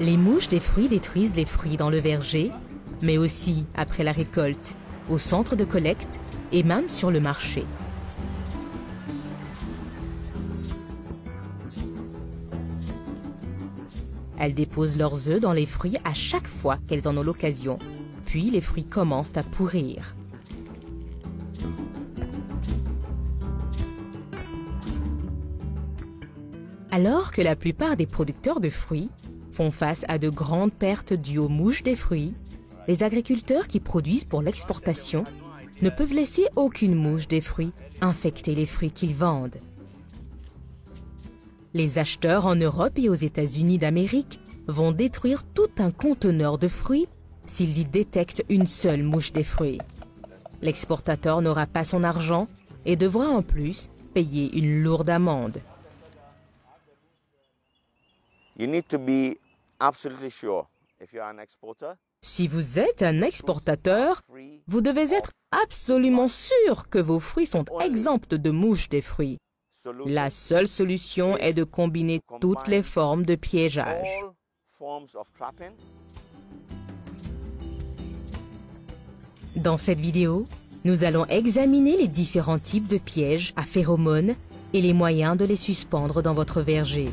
Les mouches des fruits détruisent les fruits dans le verger, mais aussi après la récolte, au centre de collecte et même sur le marché. Elles déposent leurs œufs dans les fruits à chaque fois qu'elles en ont l'occasion, puis les fruits commencent à pourrir. Alors que la plupart des producteurs de fruits font face à de grandes pertes dues aux mouches des fruits, les agriculteurs qui produisent pour l'exportation ne peuvent laisser aucune mouche des fruits infecter les fruits qu'ils vendent. Les acheteurs en Europe et aux États-Unis d'Amérique vont détruire tout un conteneur de fruits s'ils y détectent une seule mouche des fruits. L'exportateur n'aura pas son argent et devra en plus payer une lourde amende. Si vous êtes un exportateur, vous devez être absolument sûr que vos fruits sont exempts de mouches des fruits. La seule solution est de combiner toutes les formes de piégeage. Dans cette vidéo, nous allons examiner les différents types de pièges à phéromones et les moyens de les suspendre dans votre verger.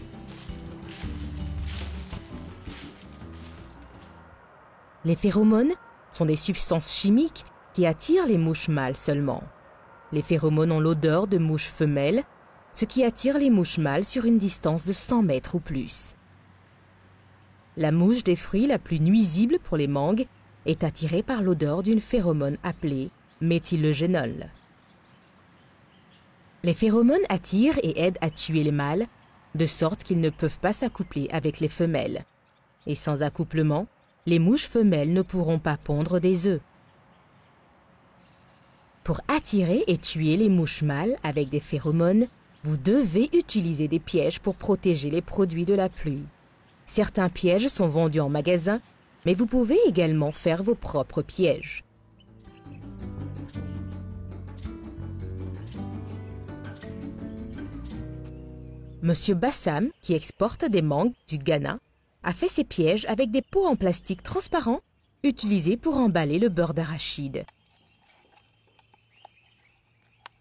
Les phéromones sont des substances chimiques qui attirent les mouches mâles seulement. Les phéromones ont l'odeur de mouches femelles, ce qui attire les mouches mâles sur une distance de 100 mètres ou plus. La mouche des fruits la plus nuisible pour les mangues est attirée par l'odeur d'une phéromone appelée méthylogénol. Les phéromones attirent et aident à tuer les mâles, de sorte qu'ils ne peuvent pas s'accoupler avec les femelles. Et sans accouplement, les mouches femelles ne pourront pas pondre des œufs. Pour attirer et tuer les mouches mâles avec des phéromones, vous devez utiliser des pièges pour protéger les produits de la pluie. Certains pièges sont vendus en magasin, mais vous pouvez également faire vos propres pièges. Monsieur Bassam, qui exporte des mangues du Ghana, a fait ses pièges avec des pots en plastique transparent utilisés pour emballer le beurre d'arachide.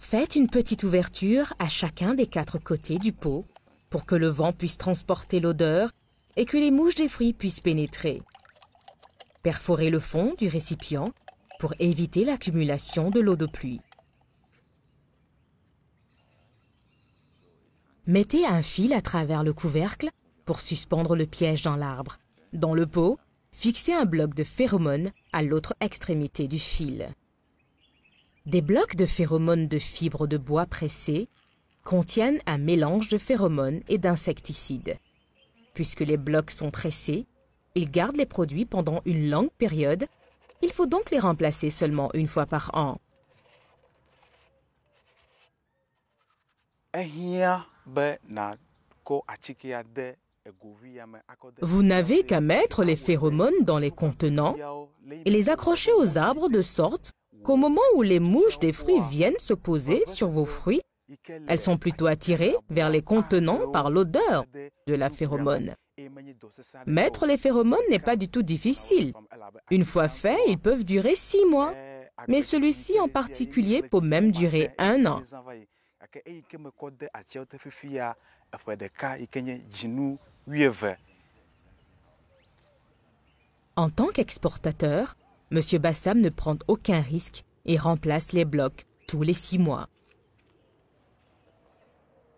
Faites une petite ouverture à chacun des 4 côtés du pot pour que le vent puisse transporter l'odeur et que les mouches des fruits puissent pénétrer. Perforez le fond du récipient pour éviter l'accumulation de l'eau de pluie. Mettez un fil à travers le couvercle pour suspendre le piège dans l'arbre. Dans le pot, fixez un bloc de phéromones à l'autre extrémité du fil. Des blocs de phéromones de fibres de bois pressées contiennent un mélange de phéromones et d'insecticides. Puisque les blocs sont pressés, ils gardent les produits pendant une longue période. Il faut donc les remplacer seulement une fois par an. Vous n'avez qu'à mettre les phéromones dans les contenants et les accrocher aux arbres de sorte qu'au moment où les mouches des fruits viennent se poser sur vos fruits, elles sont plutôt attirées vers les contenants par l'odeur de la phéromone. Mettre les phéromones n'est pas du tout difficile. Une fois fait, ils peuvent durer 6 mois, mais celui-ci en particulier peut même durer 1 an. En tant qu'exportateur, M. Bassam ne prend aucun risque et remplace les blocs tous les 6 mois.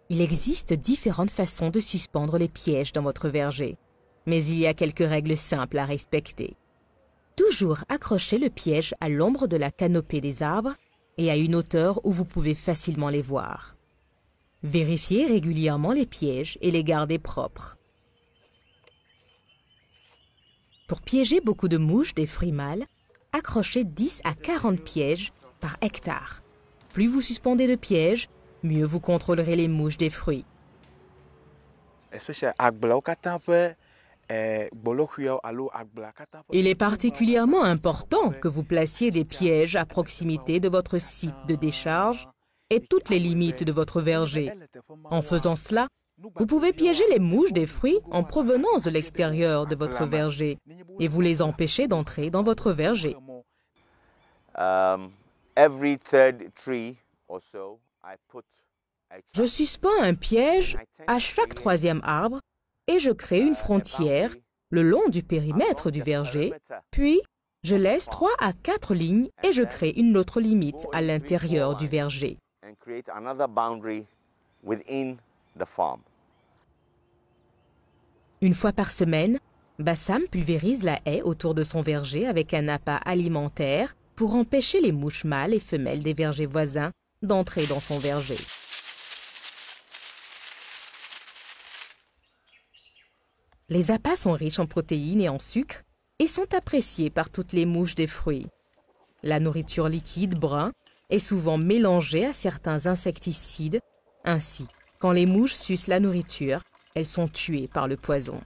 Il existe différentes façons de suspendre les pièges dans votre verger, mais il y a quelques règles simples à respecter. Toujours accrochez le piège à l'ombre de la canopée des arbres et à une hauteur où vous pouvez facilement les voir. Vérifiez régulièrement les pièges et les gardez propres. Pour piéger beaucoup de mouches des fruits mâles, accrochez 10 à 40 pièges par hectare. Plus vous suspendez de pièges, mieux vous contrôlerez les mouches des fruits. Il est particulièrement important que vous placiez des pièges à proximité de votre site de décharge et toutes les limites de votre verger. En faisant cela, Vous pouvez piéger les mouches des fruits en provenance de l'extérieur de votre verger et vous les empêcher d'entrer dans votre verger. Je suspends un piège à chaque troisième arbre et je crée une frontière le long du périmètre du verger, puis je laisse 3 à 4 lignes et je crée une autre limite à l'intérieur du verger. Une fois par semaine, Bassam pulvérise la haie autour de son verger avec un appât alimentaire pour empêcher les mouches mâles et femelles des vergers voisins d'entrer dans son verger. Les appâts sont riches en protéines et en sucre et sont appréciés par toutes les mouches des fruits. La nourriture liquide brun est souvent mélangée à certains insecticides. Ainsi, quand les mouches sucent la nourriture, elles sont tuées par le poison.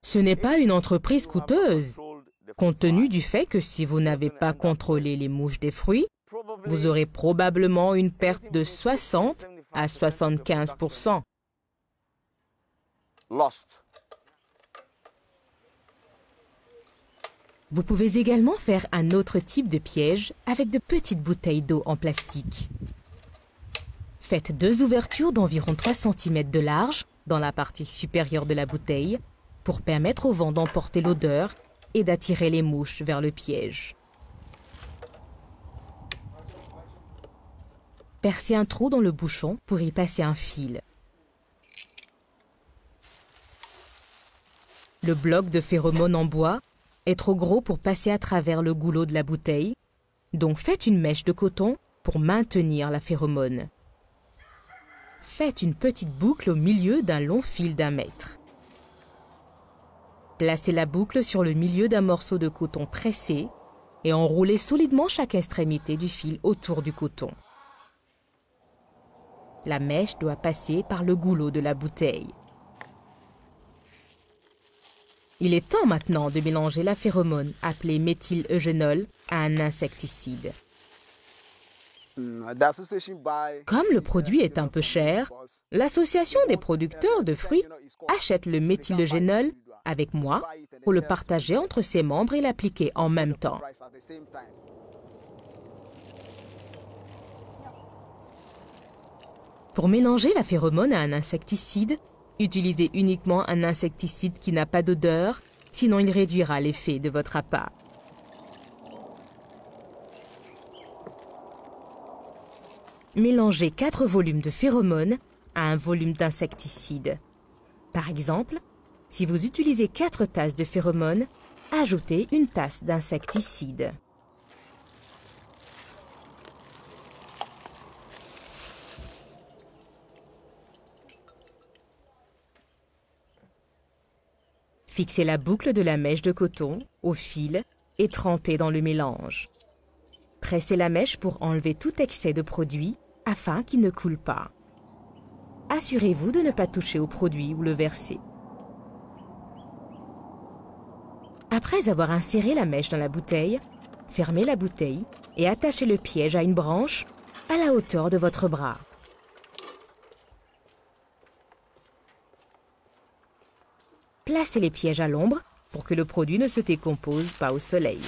Ce n'est pas une entreprise coûteuse, compte tenu du fait que si vous n'avez pas contrôlé les mouches des fruits, vous aurez probablement une perte de 60 à 75%. Vous pouvez également faire un autre type de piège avec de petites bouteilles d'eau en plastique. Faites 2 ouvertures d'environ 3 cm de large dans la partie supérieure de la bouteille pour permettre au vent d'emporter l'odeur et d'attirer les mouches vers le piège. Percez un trou dans le bouchon pour y passer un fil. Le bloc de phéromone en bois est trop gros pour passer à travers le goulot de la bouteille, donc faites une mèche de coton pour maintenir la phéromone. Faites une petite boucle au milieu d'un long fil d'1 mètre. Placez la boucle sur le milieu d'un morceau de coton pressé et enroulez solidement chaque extrémité du fil autour du coton. La mèche doit passer par le goulot de la bouteille. Il est temps maintenant de mélanger la phéromone appelée méthyleugenol à un insecticide. Comme le produit est un peu cher, l'association des producteurs de fruits achète le méthyleugenol avec moi pour le partager entre ses membres et l'appliquer en même temps. Pour mélanger la phéromone à un insecticide, utilisez uniquement un insecticide qui n'a pas d'odeur, sinon il réduira l'effet de votre appât. Mélangez 4 volumes de phéromone à un volume d'insecticide. Par exemple, si vous utilisez 4 tasses de phéromone, ajoutez une tasse d'insecticide. Fixez la boucle de la mèche de coton au fil et trempez dans le mélange. Pressez la mèche pour enlever tout excès de produit afin qu'il ne coule pas. Assurez-vous de ne pas toucher au produit ou le verser. Après avoir inséré la mèche dans la bouteille, fermez la bouteille et attachez le piège à une branche à la hauteur de votre bras. Placez les pièges à l'ombre pour que le produit ne se décompose pas au soleil.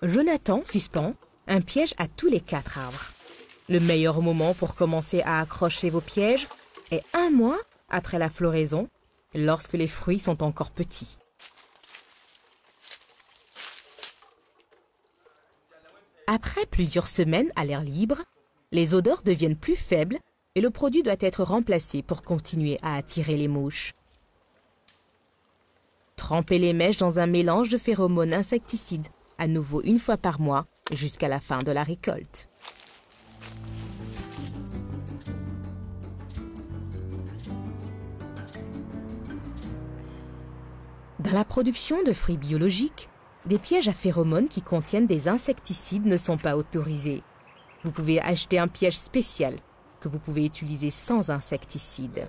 Jonathan suspend un piège à tous les 4 arbres. Le meilleur moment pour commencer à accrocher vos pièges est 1 mois après la floraison, lorsque les fruits sont encore petits. Après plusieurs semaines à l'air libre, les odeurs deviennent plus faibles et le produit doit être remplacé pour continuer à attirer les mouches. Trempez les mèches dans un mélange de phéromones insecticides, à nouveau 1 fois par mois, jusqu'à la fin de la récolte. Dans la production de fruits biologiques, des pièges à phéromones qui contiennent des insecticides ne sont pas autorisés. Vous pouvez acheter un piège spécial que vous pouvez utiliser sans insecticide.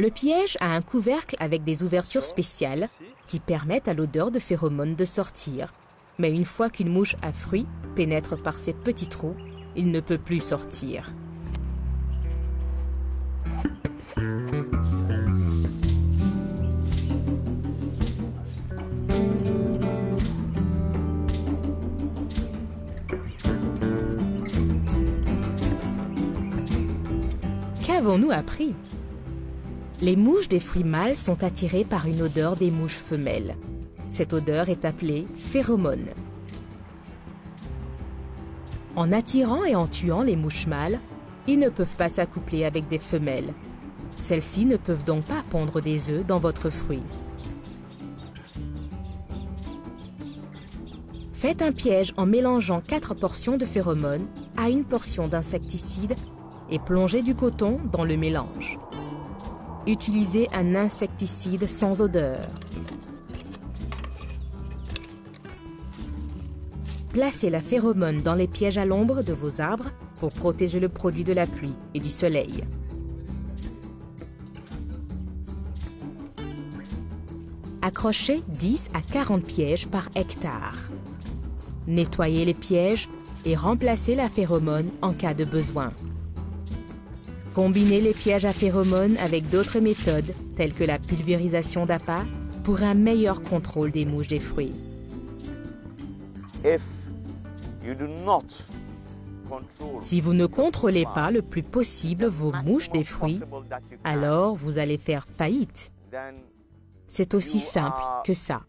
Le piège a un couvercle avec des ouvertures spéciales qui permettent à l'odeur de phéromone de sortir. Mais une fois qu'une mouche à fruits pénètre par ces petits trous, il ne peut plus sortir. Qu'avons-nous appris? Les mouches des fruits mâles sont attirées par une odeur des mouches femelles. Cette odeur est appelée phéromone. En attirant et en tuant les mouches mâles, ils ne peuvent pas s'accoupler avec des femelles. Celles-ci ne peuvent donc pas pondre des œufs dans votre fruit. Faites un piège en mélangeant 4 portions de phéromones à une portion d'insecticide et plongez du coton dans le mélange. Utilisez un insecticide sans odeur. Placez la phéromone dans les pièges à l'ombre de vos arbres pour protéger le produit de la pluie et du soleil. Accrochez 10 à 40 pièges par hectare. Nettoyez les pièges et remplacez la phéromone en cas de besoin. Combinez les pièges à phéromones avec d'autres méthodes, telles que la pulvérisation d'appât, pour un meilleur contrôle des mouches des fruits. Si vous ne contrôlez pas le plus possible vos mouches des fruits, alors vous allez faire faillite. C'est aussi simple que ça.